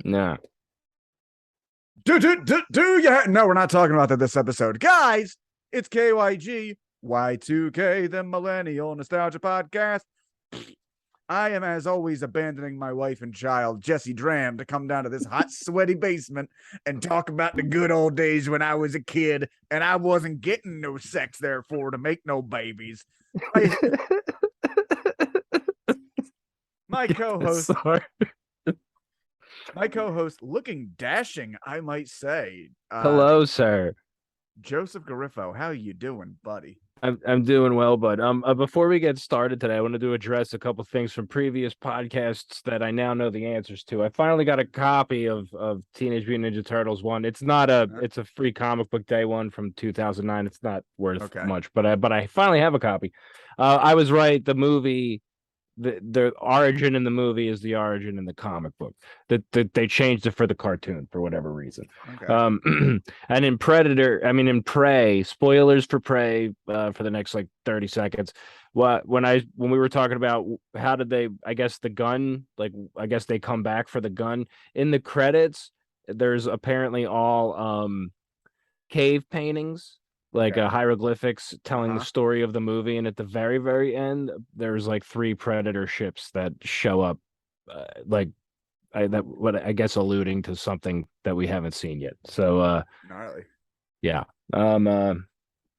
No. No, we're not talking about that this episode. Guys, it's KYG Y2K, the Millennial Nostalgia Podcast. I am, as always, abandoning my wife and child, Jesse Dram, to come down to this hot, sweaty basement and talk about the good old days when I was a kid and I wasn't getting no sex, therefore, to make no babies. My co-host, Sorry. looking dashing, I might say. Hello, sir. Joseph Garifo, how you doing, buddy? I'm doing well, bud. Before we get started today, I wanted to address a couple things from previous podcasts that I now know the answers to. I finally got a copy of Teenage Mutant Ninja Turtles one. It's a free comic book day one from 2009. It's not worth much, but I finally have a copy. I was right. The movie, the origin in the movie is the origin in the comic book. That they changed it for the cartoon for whatever reason. Okay. And in Prey, spoilers for Prey for the next like 30 seconds. When we were talking about how did they, I guess the gun, like I guess they come back for the gun in the credits. There's apparently all cave paintings, like hieroglyphics telling the story of the movie, and at the very, very end, there's like 3 predator ships that show up, what I guess alluding to something that we haven't seen yet. So, gnarly. Yeah.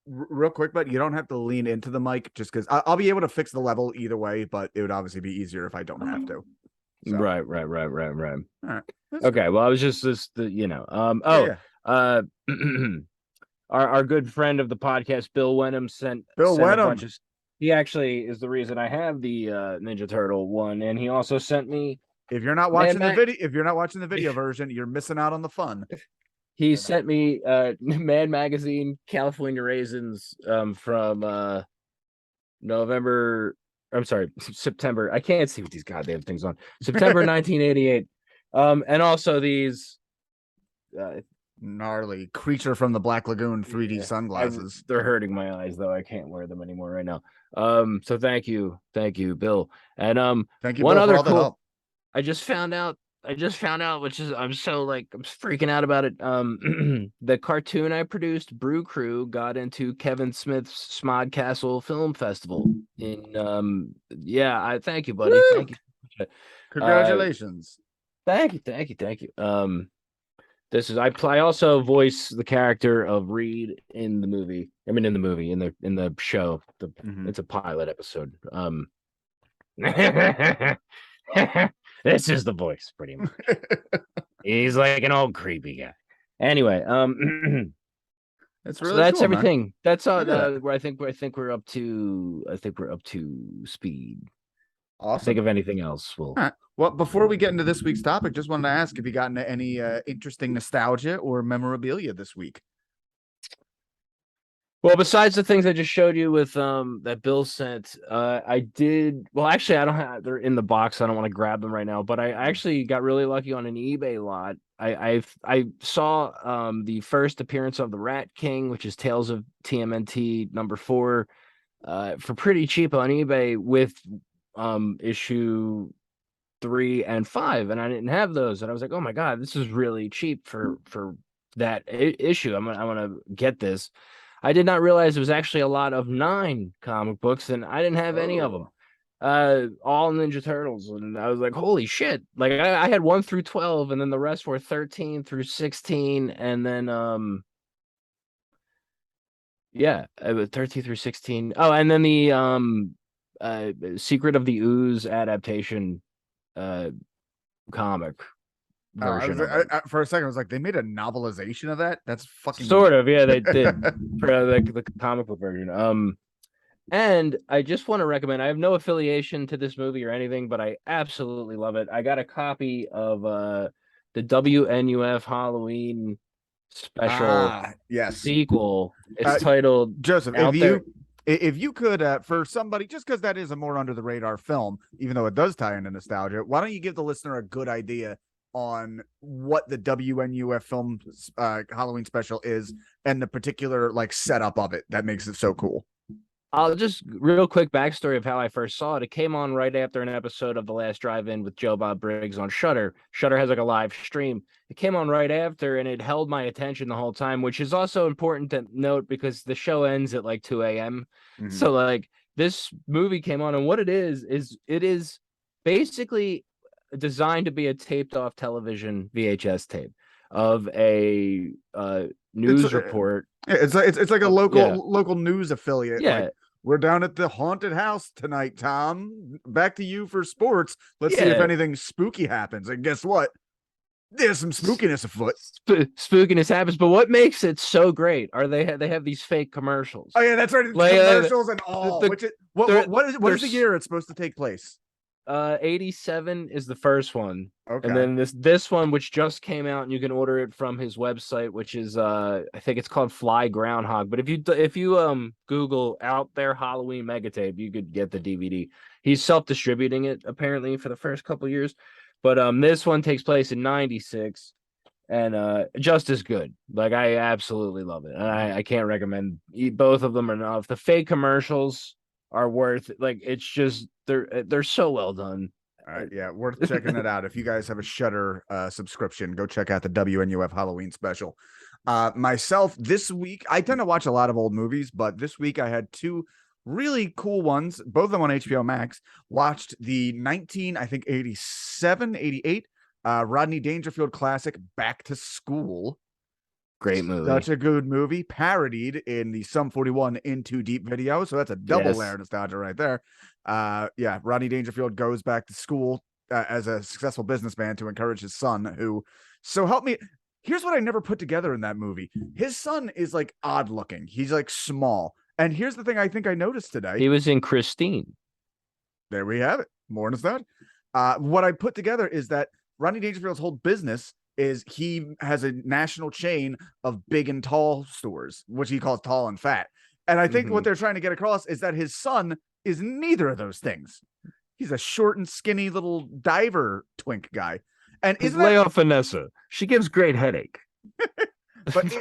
Real quick, but you don't have to lean into the mic just because I'll be able to fix the level either way, but it would obviously be easier if I don't have to. So. Right. All right. Okay. Good. Well, I was just our good friend of the podcast, Bill Wenham, sent a bunch of. He actually is the reason I have the Ninja Turtle one, and he also sent me. If you're not watching the video version, you're missing out on the fun. He sent me Mad Magazine California Raisins from September. I can't see what these goddamn things on. September 1988. And also these gnarly Creature from the Black Lagoon 3D sunglasses. They're hurting my eyes though. I can't wear them anymore right now. So thank you, Bill. And thank you, one Bill, other for all the help. I just found out, which is I'm freaking out about it. The cartoon I produced, Brew Crew, got into Kevin Smith's Smod Castle Film Festival. I thank you, buddy. Woo! Thank you. Congratulations. Thank you. I also voice the character of Reed in the movie. I mean, in the show. It's a pilot episode. This is the voice, pretty much. He's like an old creepy guy. Anyway, that's really that's cool, everything. Man. That's all. I think we're up to. I think we're up to speed. Awesome. Think of anything else? Right. Well, before we get into this week's topic, just wanted to ask if you gotten any interesting nostalgia or memorabilia this week. Well, besides the things I just showed you with that Bill sent, I did. Well, actually, I don't have. They're in the box. I don't want to grab them right now. But I actually got really lucky on an eBay lot. I saw the first appearance of the Rat King, which is Tales of TMNT #4, for pretty cheap on eBay with issue 3 and 5, and I didn't have those, and I was like, oh my god, this is really cheap for that issue. I'm gonna get this. I did not realize it was actually a lot of 9 comic books, and I didn't have any of them. All Ninja Turtles, and I was like, holy shit. Like I had 1 through 12, and then the rest were 13 through 16, and then 13 through 16. Oh, and then the Secret of the Ooze adaptation comic version. For a second, I was like, they made a novelization of that? That's fucking sort of, yeah, they did for the comic book version. And I just want to recommend, I have no affiliation to this movie or anything, but I absolutely love it. I got a copy of the WNUF Halloween special sequel. It's titled Joseph, if you could, for somebody, just because that is a more under the radar film, even though it does tie into nostalgia, why don't you give the listener a good idea on what the WNUF film Halloween special is and the particular like setup of it that makes it so cool? I'll just real quick backstory of how I first saw it. It came on right after an episode of The Last Drive-In with Joe Bob Briggs on Shudder. Shudder has like a live stream. It came on right after, and it held my attention the whole time, which is also important to note because the show ends at like 2 a.m. Mhm. So like this movie came on, and what it is basically designed to be a taped off television VHS tape of a It's news report. it's like a Yeah, local news affiliate. Like, yeah, we're down at the haunted house tonight, Tom. Back to you for sports. Let's see if yeah. anything spooky happens. And guess what? There's some spookiness afoot. Spookiness happens, but what makes it so great are they have these fake commercials. Oh yeah, that's right. It's Like commercials and all. the Which is they're, what is the year it's supposed to take place? 87 is the first one. And Okay. then this one, which just came out, and you can order it from his website, which is I think it's called Fly Groundhog. But if you Google out there Halloween mega tape, you could get the DVD. He's self-distributing it apparently for the first couple years. But this one takes place in 96 and just as good. Like I absolutely love it. And I can't recommend both of them enough. The fake commercials are worth it. Like it's just they're so well done. All right, yeah, worth checking it out. If you guys have a Shudder subscription, go check out the WNUF Halloween special. Myself, this week, I tend to watch a lot of old movies, but this week I had two really cool ones, both of them on HBO Max. Watched the 19, I think 87, 88 Rodney Dangerfield classic Back to School. Great movie. Such a good movie, parodied in the Sum 41 In Too Deep video. So that's a double layer of nostalgia right there. Yeah, Rodney Dangerfield goes back to school as a successful businessman to encourage his son, who, so help me. Here's what I never put together in that movie. His son is like odd looking. He's like small. And here's the thing I think I noticed today. He was in Christine. There we have it. More nostalgia. What I put together is that Rodney Dangerfield's whole business is he has a national chain of big and tall stores, which he calls tall and fat. And I think what they're trying to get across is that his son is neither of those things. He's a short and skinny little diver twink guy. And isn't lay off Vanessa. She gives great headache. But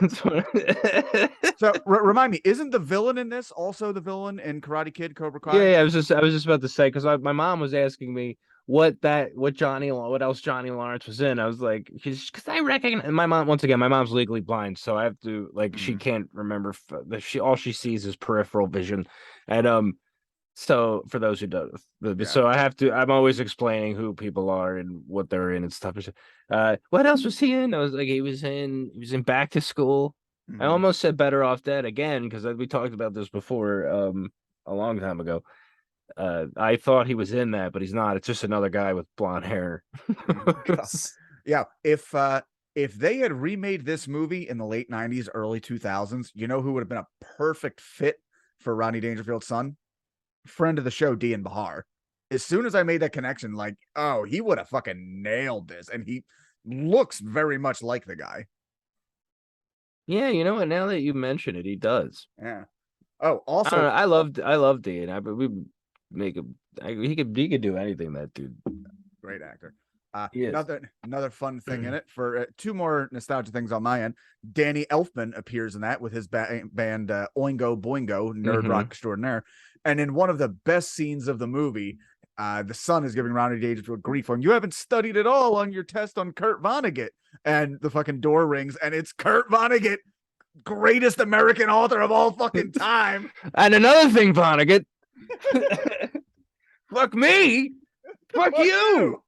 so remind me, isn't the villain in this also the villain in Karate Kid, Cobra Kai? Yeah, I was just about to say because my mom was asking me what else Johnny Lawrence was in. I was like, because I recognize my mom once again. My mom's legally blind, so I have to like she can't remember all she sees is peripheral vision, and so for those who don't, so I have to. I'm always explaining who people are and what they're in and stuff. What else was he in? I was like, he was in Back to School. I almost said Better Off Dead again because we talked about this before a long time ago. I thought he was in that, but he's not. It's just another guy with blonde hair. Yeah, if they had remade this movie in the late 90s, early 2000s, you know who would have been a perfect fit for Rodney Dangerfield's son? Friend of the show, Dean Bahar. As soon as I made that connection, like, oh, he would have fucking nailed this. And he looks very much like the guy. Yeah, you know what? Now that you mention it, he does. Yeah. Oh, also, I love Dean. We make him. He could do anything. That dude, great actor. Another fun thing in it for two more nostalgia things on my end. Danny Elfman appears in that with his band Oingo Boingo, nerd rock extraordinaire. And in one of the best scenes of the movie, the son is giving Rodney Dangerfield grief on, you haven't studied at all on your test on Kurt Vonnegut. And the fucking door rings, and it's Kurt Vonnegut, greatest American author of all fucking time. And another thing, Vonnegut, fuck me, fuck you.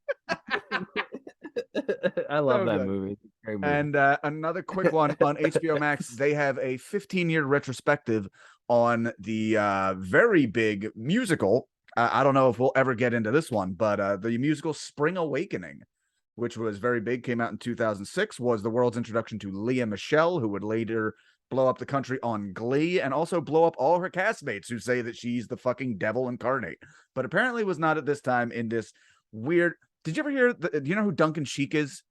I love that movie. Great movie. And another quick one on HBO Max, they have a 15-year retrospective on the very big musical. I don't know if we'll ever get into this one, but the musical Spring Awakening, which was very big, came out in 2006, was the world's introduction to Leah Michele, who would later blow up the country on Glee and also blow up all her castmates who say that she's the fucking devil incarnate. But apparently was not at this time in this weird... Did you ever hear... Do you know who Duncan Sheik is?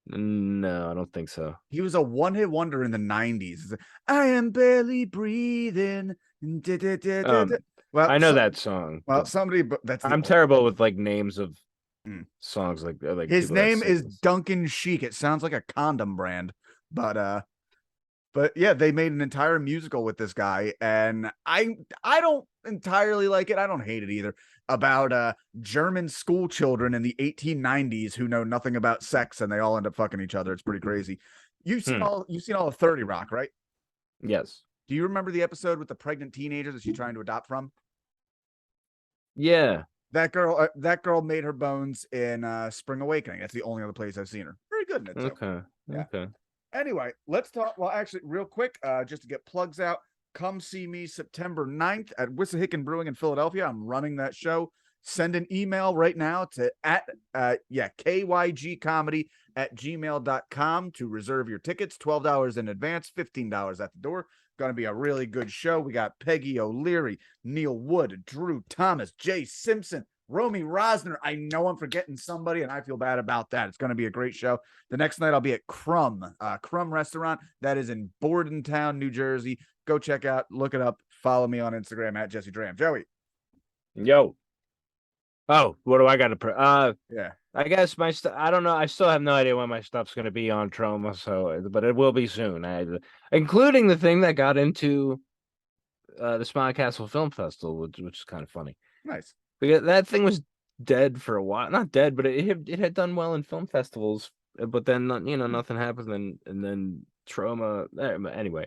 No, I don't think so. He was a one-hit wonder in the 90s. I am barely breathing. Well, I know that song. Well, I'm terrible with like names of songs like his name is Duncan Sheik. It sounds like a condom brand, but But yeah, they made an entire musical with this guy, and I don't entirely like it. I don't hate it either. About German school children in the 1890s who know nothing about sex and they all end up fucking each other. It's pretty crazy. You've seen all of 30 Rock, right? Yes. Do you remember the episode with the pregnant teenagers that she's trying to adopt from? Yeah. That girl made her bones in Spring Awakening. That's the only other place I've seen her. Very good in it too. Okay. Yeah. Okay. Anyway, let's talk. Well, actually, real quick, just to get plugs out, come see me September 9th at Wissahickon Brewing in Philadelphia. I'm running that show. Send an email right now to kygcomedy@gmail.com to reserve your tickets. $12 in advance, $15 at the door. Going to be a really good show. We got Peggy O'Leary, Neil Wood, Drew Thomas, Jay Simpson, Romy Rosner. I know I'm forgetting somebody, and I feel bad about that. It's going to be a great show. The next night, I'll be at Crumb Restaurant. That is in Bordentown, New Jersey. Go check out, look it up. Follow me on Instagram at Jesse Dram. Joey. Yo. Oh, what do I got to Yeah. I guess my stuff. I don't know. I still have no idea when my stuff's going to be on Troma, but it will be soon. Including the thing that got into the Smiley Castle Film Festival, which is kind of funny. Nice. Because that thing was dead for a while. Not dead, but it had done well in film festivals. But then nothing happened, and then Troma. Anyway,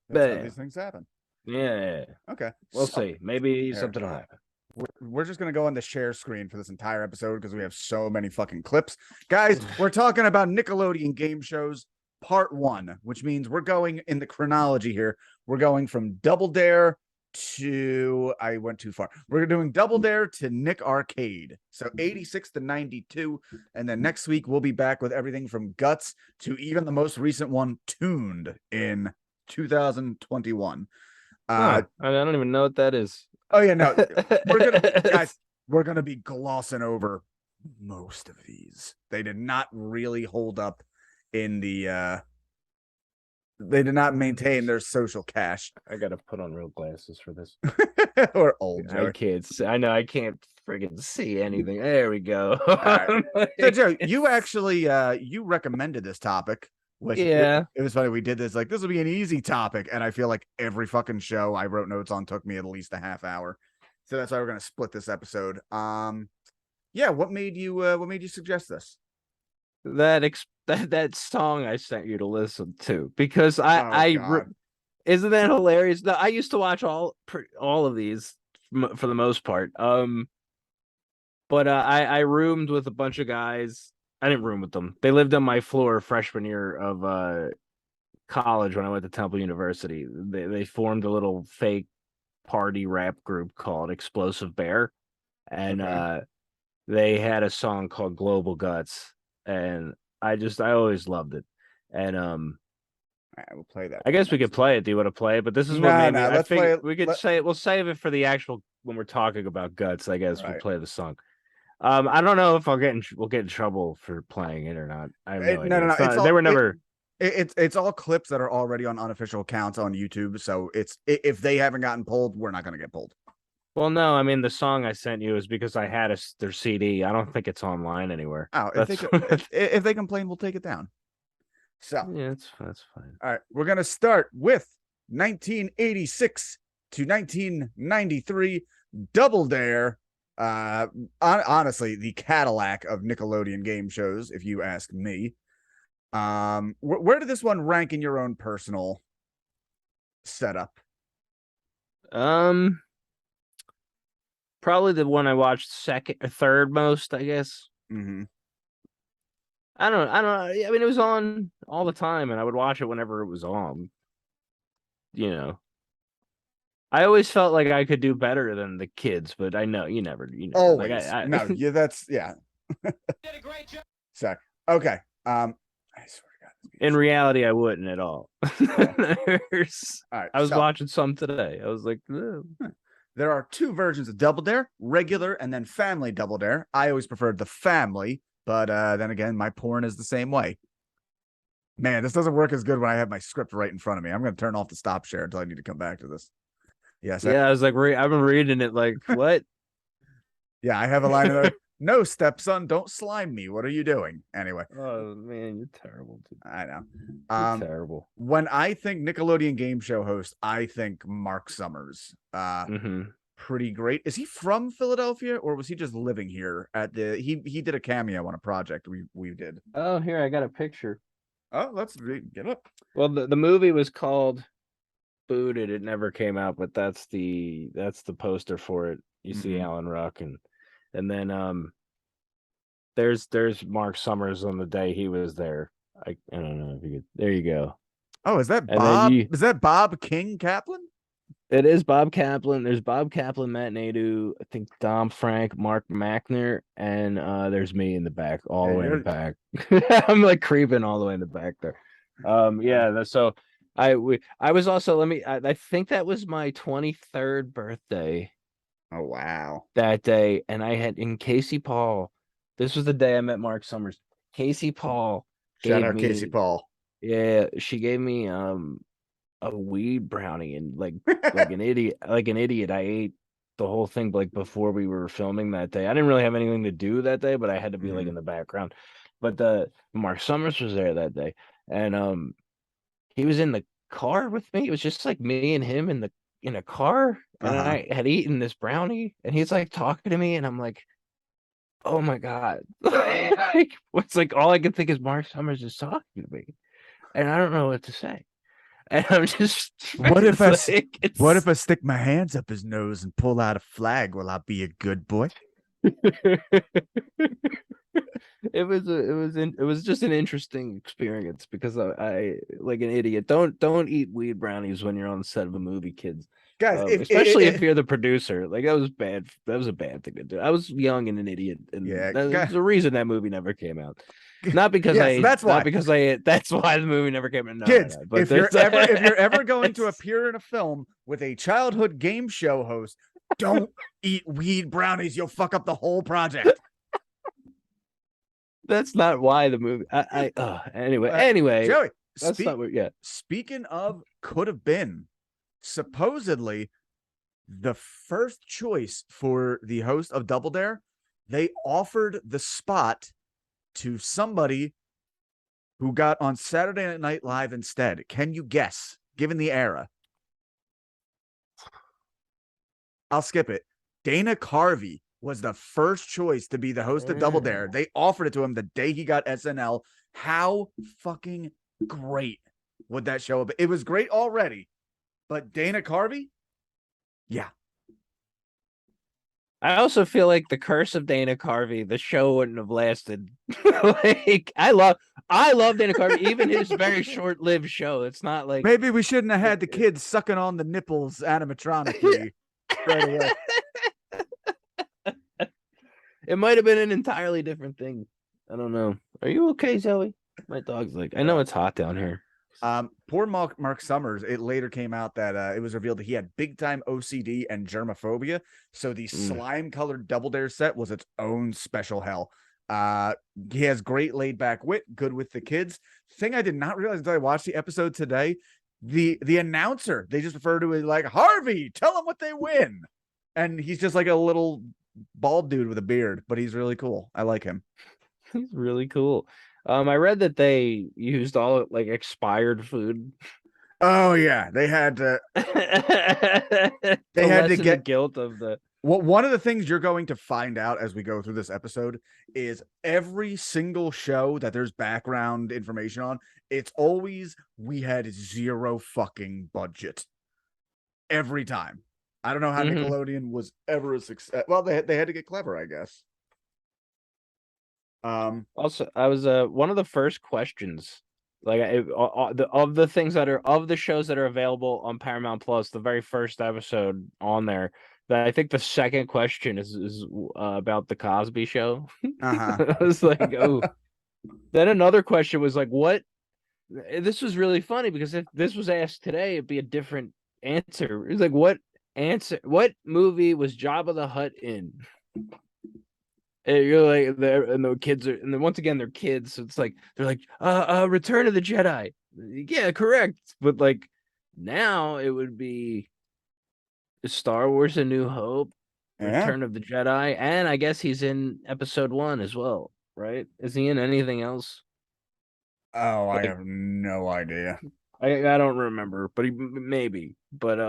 That's how these things happen. Yeah. Okay. We'll see. Maybe something will happen. We're just going to go on the share screen for this entire episode because we have so many fucking clips. Guys, we're talking about Nickelodeon Game Shows Part 1, which means we're going in the chronology here. We're going from Double Dare to, I went too far. We're doing Double Dare to Nick Arcade. So 86 to 92. And then next week, we'll be back with everything from Guts to even the most recent one, Tuned, in 2021. I don't even know what that is. Oh yeah, no, we're gonna be glossing over most of these. They did not really hold up in the they did not maintain their social cash. I gotta put on real glasses for this. Or old Joey. I can't see. I know I can't friggin' see anything. There we go. Right. So Joe, you actually you recommended this topic. Which it was funny. We did this like this will be an easy topic, and I feel like every fucking show I wrote notes on took me at least a half hour. So that's why we're gonna split this episode. Yeah, what made you suggest this? That song I sent you to listen to because isn't that hilarious? No, I used to watch all of these for the most part. But I roomed with a bunch of guys. I didn't room with them. They lived on my floor freshman year of college when I went to Temple University. They formed a little fake party rap group called Explosive Bear, and they had a song called Global Guts, and I always loved it. And we'll play that. I guess we could play it. Do you want to play it? But this is what made me. I think we could say it. We'll save it for the actual when we're talking about Guts. I guess we'll play the song. I don't know if we'll get in trouble for playing it or not. I have no idea. They were never. It's all clips that are already on unofficial accounts on YouTube. So if they haven't gotten pulled, we're not going to get pulled. Well, no, I mean the song I sent you is because I had their CD. I don't think it's online anywhere. Oh, if they complain, we'll take it down. So yeah, that's fine. All right, we're gonna start with 1986 to 1993 Double Dare. Honestly, the Cadillac of Nickelodeon game shows, if you ask me. Where did this one rank in your own personal setup? Probably the one I watched second or third most, I guess. Mm-hmm. I don't know. I mean, it was on all the time, and I would watch it whenever it was on. You know. I always felt like I could do better than the kids, but I know you never. Always. Like No, yeah, that's yeah. Did a great job. So, okay. I swear to God. In reality, I wouldn't at all. All right. I was watching some today. I was like, ugh. There are two versions of Double Dare: regular and then family Double Dare. I always preferred the family, but then again, my porn is the same way. Man, this doesn't work as good when I have my script right in front of me. I'm going to turn off the stop share until I need to come back to this. Yes. Yeah, I was like, I've been reading it like, what? Yeah, I have a line in there. No, stepson, don't slime me. What are you doing? Anyway, Oh man, you're terrible, dude. I know. You're terrible. When I think Nickelodeon game show host, I think Mark Summers. Mm-hmm. Pretty great. Is he from Philadelphia or was he just living here at the he did a cameo on a project we did. Oh, here I got a picture. Oh, let's get up. Well, the movie was called Booted. It never came out, but that's the poster for it. You see Alan Ruck and then there's Mark Summers on the day he was there. I don't know if you could. There you go. Oh, is that And Bob? Is that Bob King Kaplan? It is Bob Kaplan. There's Bob Kaplan, Matt Nadeau, I think Dom Frank, Mark Mackner, and there's me in the back, all the way in the back. I'm like creeping all the way in the back there. Yeah. So I was also I think that was my 23rd birthday. Oh wow. That day, and I had in Casey Paul. This was the day I met Mark Summers. Casey Paul. Shout out Casey Paul. Yeah, she gave me a weed brownie and like an idiot I ate the whole thing like before we were filming that day. I didn't really have anything to do that day, but I had to be like in the background. But the Mark Summers was there that day, and he was in the car with me. It was just like me and him in a car, and I had eaten this brownie, and he's like talking to me, and I'm like, oh my god. Like what's like all I can think is Mark Summers is talking to me, and I don't know what to say. And I'm just what if I stick my hands up his nose and pull out a flag? Will I be a good boy? It was just an interesting experience because I like an idiot. Don't eat weed brownies when you're on the set of a movie, kids. Guys, especially if you're the producer. Like that was bad. That was a bad thing to do. I was young and an idiot, and there's a reason that movie never came out. Not because that's why the movie never came out. No, kids, no, but if you're ever going to appear in a film with a childhood game show host, don't eat weed brownies. You'll fuck up the whole project. That's not why the movie. Anyway, Joey. That's not what. Yeah. Speaking of, could have been. Supposedly, the first choice for the host of Double Dare, they offered the spot to somebody who got on Saturday Night Live instead. Can you guess, given the era? I'll skip it. Dana Carvey was the first choice to be the host of Double Dare. They offered it to him the day he got SNL. How fucking great would that show have been? It was great already, but Dana Carvey? Yeah. I also feel like the curse of Dana Carvey, the show wouldn't have lasted. Like I love Dana Carvey, even his very short-lived show. It's not like maybe we shouldn't have had the kids sucking on the nipples animatronically right away. It might have been an entirely different thing. I don't know. Are you okay, Zoe? My dog's like, I know it's hot down here. Poor Mark Summers. It later came out that it was revealed that he had big time OCD and germophobia. So the slime colored Double Dare set was its own special hell. He has great laid back wit, good with the kids. Thing I did not realize until I watched the episode today. The announcer, they just refer to it like Harvey, tell them what they win. And he's just like a little bald dude with a beard, but he's really cool. I like him. He's really cool. I read that they used all like expired food. Oh yeah, they had to. They had to get the guilt of the. Well, one of the things you're going to find out as we go through this episode is every single show that there's background information on, it's always we had zero fucking budget. Every time. I don't know how Nickelodeon was ever a success. Well, they had to get clever, I guess. Also, I was one of the first questions, like of the things that are of the shows that are available on Paramount Plus, the very first episode on there. That I think the second question is about the Cosby Show. I was like, oh. Then another question was like, what? This was really funny because if this was asked today, it'd be a different answer. It was like, what movie was Jabba the Hutt in? And you're like, and the kids are, and then once again, they're kids. So it's like, they're like, Return of the Jedi. Yeah, correct. But like now it would be Star Wars: A New Hope, Return of the Jedi, and I guess he's in episode 1 as well, right? Is he in anything else? Oh, I have no idea. I don't remember, but he maybe. But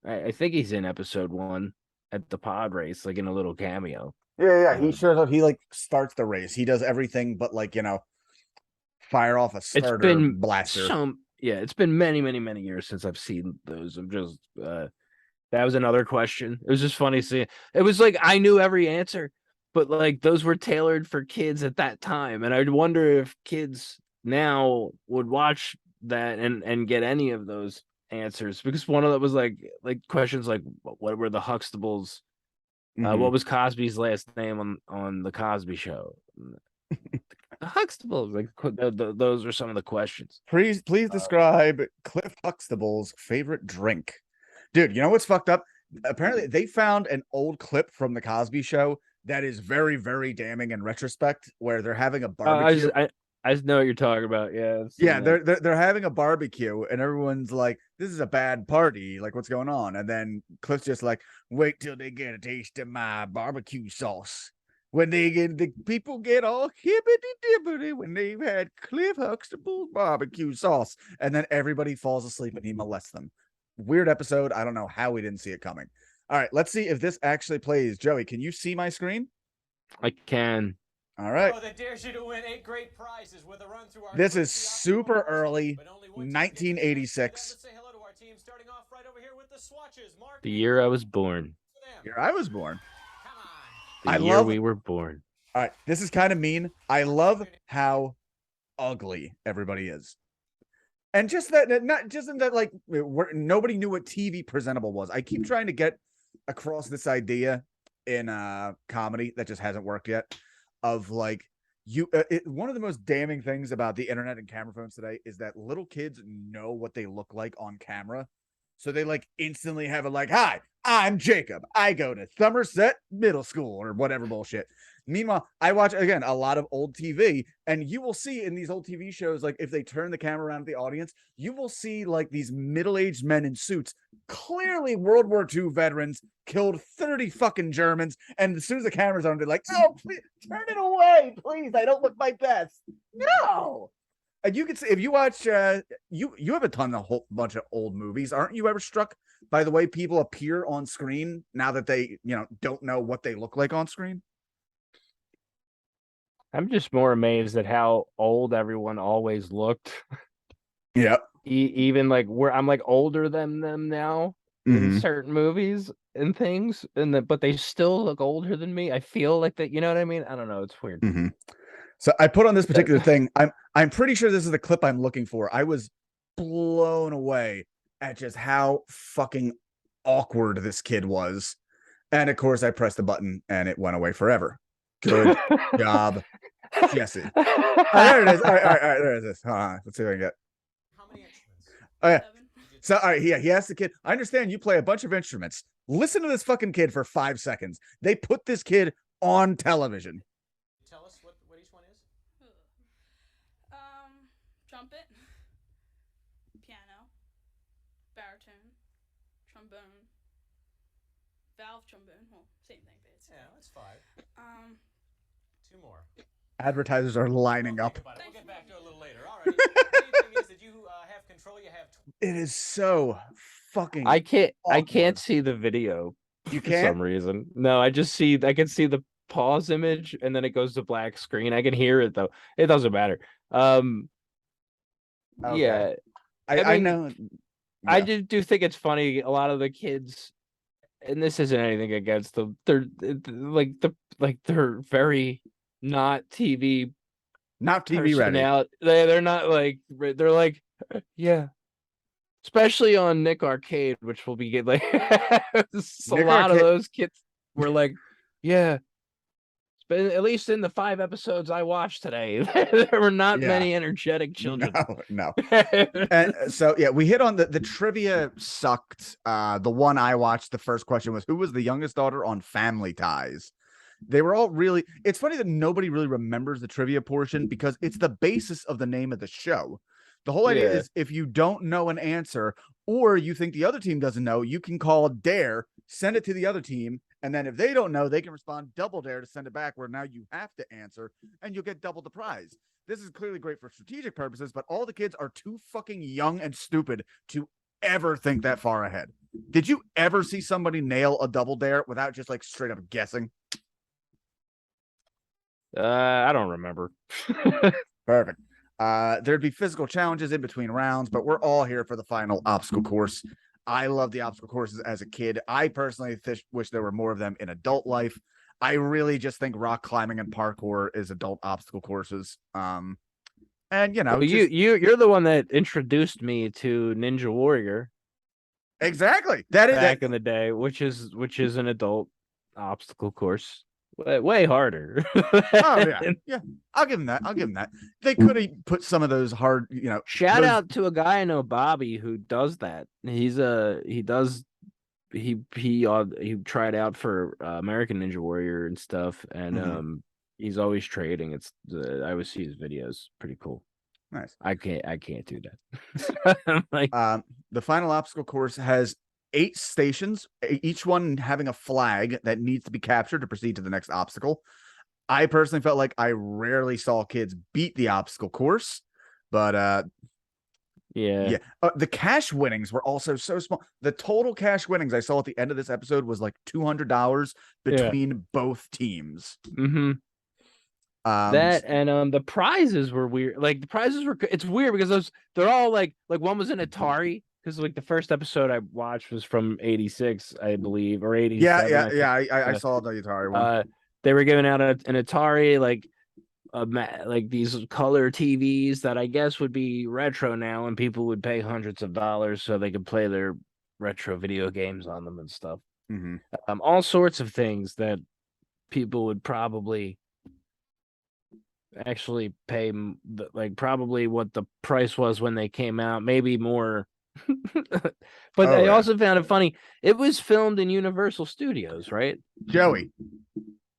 I think he's in episode 1 at the pod race, like in a little cameo. Yeah. He shows up. He like starts the race. He does everything but like, fire off a starter blaster. It's been many years since I've seen those. I'm just that was another question. It was just funny seeing. It was like I knew every answer, but like those were tailored for kids at that time, and I'd wonder if kids now would watch that and get any of those answers, because one of them was like questions like what were the Huxtables, what was Cosby's last name on the Cosby Show. The Huxtables, like those are some of the questions. Please describe Cliff Huxtable's favorite drink. Dude, you know what's fucked up? Apparently they found an old clip from the Cosby Show that is very, very damning in retrospect, where they're having a barbecue. I just know what you're talking about. Yeah, they're having a barbecue, and everyone's like, "This is a bad party. Like, what's going on?" And then Cliff's just like, "Wait till they get a taste of my barbecue sauce. When the people get all hippity-dippity when they've had Cliff Huxtable's barbecue sauce," and then everybody falls asleep and he molests them. Weird episode. I don't know how we didn't see it coming. All right, let's see if this actually plays. Joey, can you see my screen? I can. All right. That dares you to win 8 great prizes with a run through our this is super early, 1986. Say hello to our team, starting off right over here with the swatches. Mark, the year I was born. Year I was born. Come on. The year we were born. All right, this is kind of mean. I love how ugly everybody is. And just that, not just in that, like, nobody knew what TV presentable was. I keep trying to get across this idea in comedy that just hasn't worked yet. Of like, one of the most damning things about the internet and camera phones today is that little kids know what they look like on camera. So they like instantly have a like, "Hi, I'm Jacob. I go to Somerset Middle School," or whatever bullshit. Meanwhile, I watch, again, a lot of old TV, and you will see in these old TV shows, like if they turn the camera around at the audience, you will see like these middle-aged men in suits, clearly World War II veterans, killed 30 fucking Germans, and as soon as the camera's on, they're like, "Oh, please, turn it away, please. I don't look my best." No. And you can see, if you watch, you have a whole bunch of old movies. Aren't you ever struck by the way people appear on screen now that they, don't know what they look like on screen? I'm just more amazed at how old everyone always looked. Yeah. Even like I'm like older than them now in certain movies and things, but they still look older than me. I feel like that, you know what I mean? I don't know. It's weird. So I put on this particular thing. I'm pretty sure this is the clip I'm looking for. I was blown away at just how fucking awkward this kid was. And of course I pressed the button and it went away forever. Good job, Jesse. There it is. All right, there it is. Let's see what I can get. How many instruments? Oh, yeah. So, all right, he asked the kid, "I understand you play a bunch of instruments. Listen to this fucking kid for 5 seconds." They put this kid on television. Tell us what each one is. Trumpet, piano, baritone, trombone, valve trombone. Well, same thing, but it's that's 5. 2 more. Advertisers are lining up. We'll get back to it a little later. All right. The thing is that you have control. You have. It is so fucking. I can't see the video. You for can't? some reason. No, I can see the pause image and then it goes to black screen. I can hear it though. It doesn't matter. Okay. Yeah. I know. Yeah. I do think it's funny. A lot of the kids, and this isn't anything against them, they're very not TV ready. They're not like, they're like, yeah. Especially on Nick Arcade, which will be like a lot of those kids were like, yeah. But at least in the 5 episodes I watched today, there were not many energetic children. No. And so, yeah, we hit on the trivia sucked. The one I watched, the first question was, who was the youngest daughter on Family Ties? They were all really, it's funny that nobody really remembers the trivia portion because it's the basis of the name of the show. The whole idea is if you don't know an answer or you think the other team doesn't know, you can call Dare send it to the other team, and then if they don't know, they can respond double dare to send it back, where now you have to answer, and you'll get double the prize. This is clearly great for strategic purposes, but all the kids are too fucking young and stupid to ever think that far ahead. Did you ever see somebody nail a double dare without just like straight up guessing? I don't remember. Perfect. There'd be physical challenges in between rounds, but we're all here for the final obstacle course. I love the obstacle courses as a kid. I personally wish there were more of them in adult life. I really just think rock climbing and parkour is adult obstacle courses. And you know, Well, you're the one that introduced me to Ninja Warrior exactly that in the day, which is an adult obstacle course. Way harder. Oh yeah. I'll give them that. They could have put some of those hard, you know. Shout out to a guy I know, Bobby, who does that. He tried out for American Ninja Warrior and stuff, and he's always trading. I always see his videos. Pretty cool. Nice. I can't do that. I'm like, the final obstacle course has 8 stations, each one having a flag that needs to be captured to proceed to the next obstacle. I personally felt like I rarely saw kids beat the obstacle course, but yeah. The cash winnings were also so small. The total cash winnings I saw at the end of this episode was like $200 between both teams. Mm-hmm. That and the prizes were weird. Like the prizes were, it's weird because they're all like one was an Atari, because like the first episode I watched was from '86, I believe, or '87. I saw the Atari one. They were giving out an Atari, like these color TVs that I guess would be retro now, and people would pay hundreds of dollars so they could play their retro video games on them and stuff. All sorts of things that people would probably actually pay, like probably what the price was when they came out, maybe more. But I also found it funny. It was filmed in Universal Studios, right? Joey,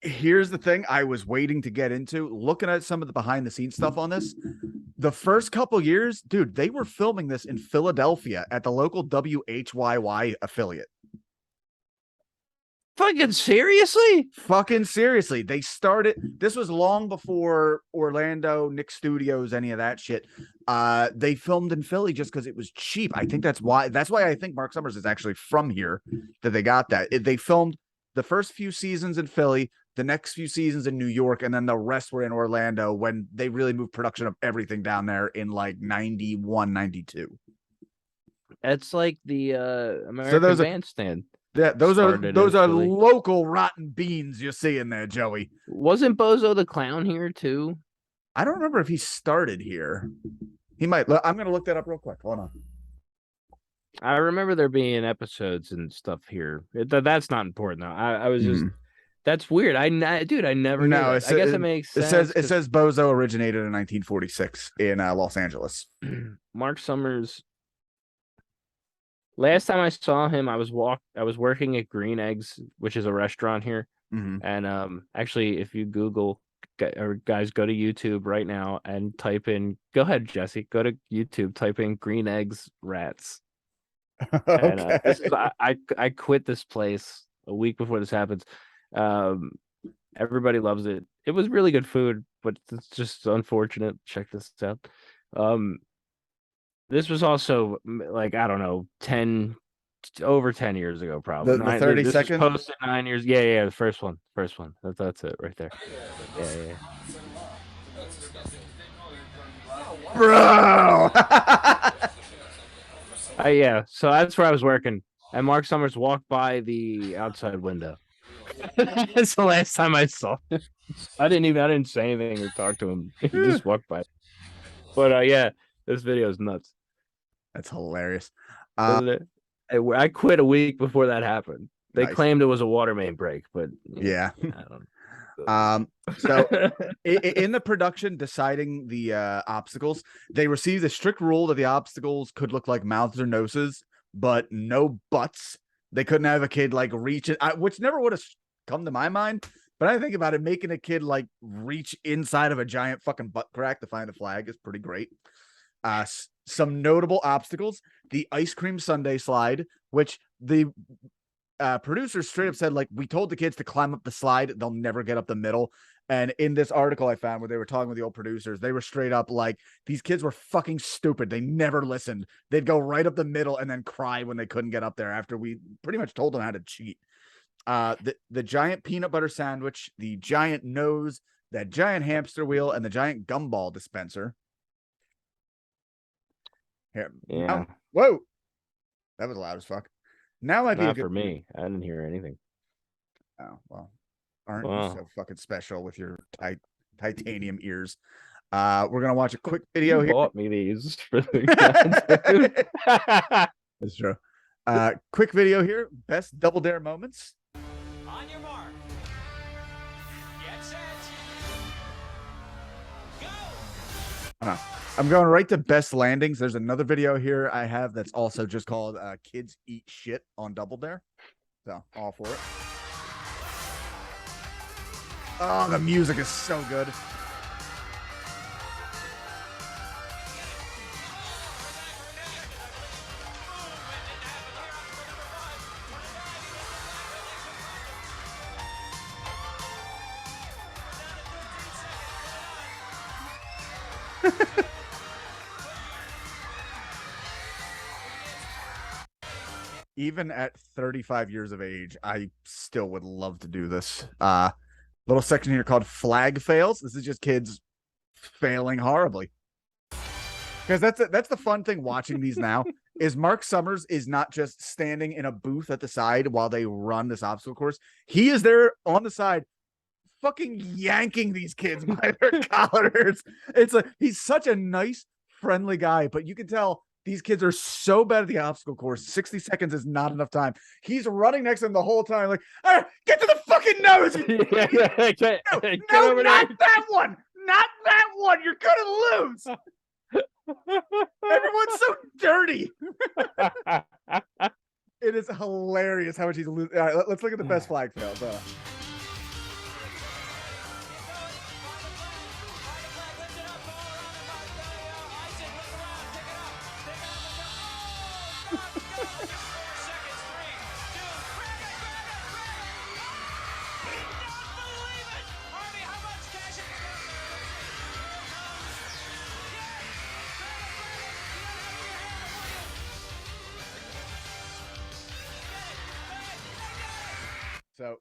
here's the thing I was waiting to get into. Looking at some of the behind the scenes stuff on this, the first couple years, dude, they were filming this in Philadelphia at the local WHYY affiliate. Fucking seriously? Fucking seriously. They started, this was long before Orlando, Nick Studios, any of that shit. They filmed in Philly just because it was cheap. I think that's why I think Mark Summers is actually from here, that they got that. They filmed the first few seasons in Philly, the next few seasons in New York, and then the rest were in Orlando when they really moved production of everything down there in like 91, 92. It's like the American Bandstand. Yeah, those are local rotten beans you see in there, Joey. Wasn't Bozo the Clown here too? I don't remember if he started here. He might. I'm going to look that up real quick. Hold on. I remember there being episodes and stuff here. That's not important though. I was just that's weird. I never knew that. I guess it makes sense. It says Bozo originated in 1946 in Los Angeles. Mark Summers. Last time I saw him, I was working at Green Eggs, which is a restaurant here. And actually, if you Google, or guys, go to YouTube right now and type in. Go ahead, Jesse. Go to YouTube. Type in Green Eggs Rats. Okay. And I quit this place a week before this happens. Everybody loves it. It was really good food, but it's just unfortunate. Check this out. This was also like, I don't know, over 10 years ago, probably. The 30-second posted 9 years. Yeah, the first one. That's it right there. Yeah. Bro. Yeah. So that's where I was working, and Mark Summers walked by the outside window. That's the last time I saw him. I didn't say anything or talk to him. He just walked by. But yeah, this video is nuts. That's hilarious. I quit a week before that happened. They claimed it was a water main break, but yeah. I don't know. So in the production deciding the obstacles, they received a strict rule that the obstacles could look like mouths or noses, but no butts. They couldn't have a kid like reach it, which never would have come to my mind. But I think about it, making a kid like reach inside of a giant fucking butt crack to find a flag is pretty great. Some notable obstacles: the ice cream sundae slide, which producers straight up said, like, we told the kids to climb up the slide, they'll never get up the middle. And in this article I found where they were talking with the old producers, they were straight up like, these kids were fucking stupid. They never listened. They'd go right up the middle and then cry when they couldn't get up there after we pretty much told them how to cheat. The giant peanut butter sandwich, the giant nose, that giant hamster wheel, and the giant gumball dispenser. Here. Yeah. Whoa. That was loud as fuck. Now might be Not a good for me. I didn't hear anything. Oh, well. Aren't Wow. you so fucking special with your titanium ears? We're gonna watch a quick video You here. bought me these for the That's true. Quick video here. Best Double Dare moments. On your mark. Get set. Go. I'm going right to best landings. There's another video here I have that's also just called Kids Eat Shit on Double Dare. So, all for it. Oh, the music is so good. Even at 35 years of age, I still would love to do this. Little section here called Flag Fails. This is just kids failing horribly. Because that's the fun thing watching these now is Mark Summers is not just standing in a booth at the side while they run this obstacle course. He is there on the side fucking yanking these kids by their collars. It's like he's such a nice, friendly guy, but you can tell these kids are so bad at the obstacle course. 60 seconds is not enough time. He's running next to them the whole time, like, get to the fucking nose. No, not that one. Not that one. You're gonna lose. Everyone's so dirty. It is hilarious how much he's losing. All right, let's look at the best flag fails. So,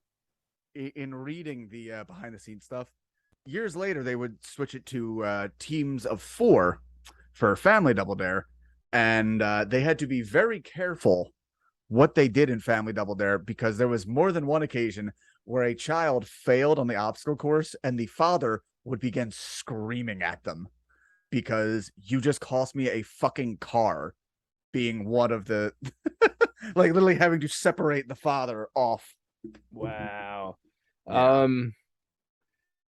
in reading the behind the scenes stuff, years later they would switch it to teams of 4 for Family Double Dare, and they had to be very careful what they did in Family Double Dare because there was more than one occasion where a child failed on the obstacle course and the father would begin screaming at them because you just cost me a fucking car, being one of the like literally having to separate the father off. Wow. Yeah.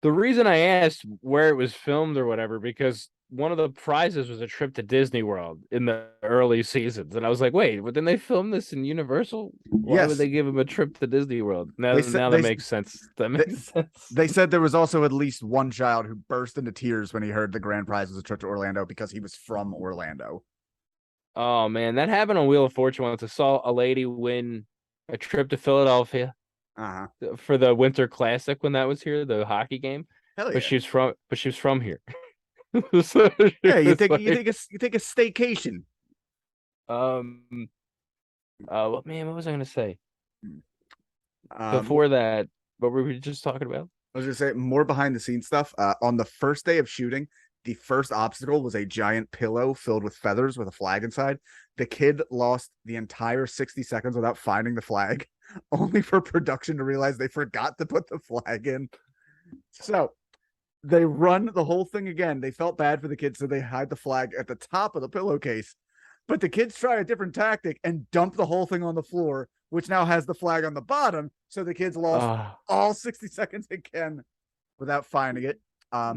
The reason I asked where it was filmed or whatever, because one of the prizes was a trip to Disney World in the early seasons. And I was like, wait, but didn't they film this in Universal? Why Yes. would they give him a trip to Disney World? Now They that makes sense. That makes sense. They said there was also at least one child who burst into tears when he heard the grand prize was a trip to Orlando because he was from Orlando. Oh man, that happened on Wheel of Fortune once. I saw a lady win a trip to Philadelphia for the Winter Classic when that was here, the hockey game. Hell yeah. But she was from here. So yeah, you take a staycation. What was I gonna say? Um, Before that, what were we just talking about? I was gonna say more behind the scenes stuff. On the first day of shooting, the first obstacle was a giant pillow filled with feathers with a flag inside. The kid lost the entire 60 seconds without finding the flag, only for production to realize they forgot to put the flag in. So they run the whole thing again. They felt bad for the kids, so they hide the flag at the top of the pillowcase. But the kids try a different tactic and dump the whole thing on the floor, which now has the flag on the bottom. So the kids lost all 60 seconds again without finding it. No,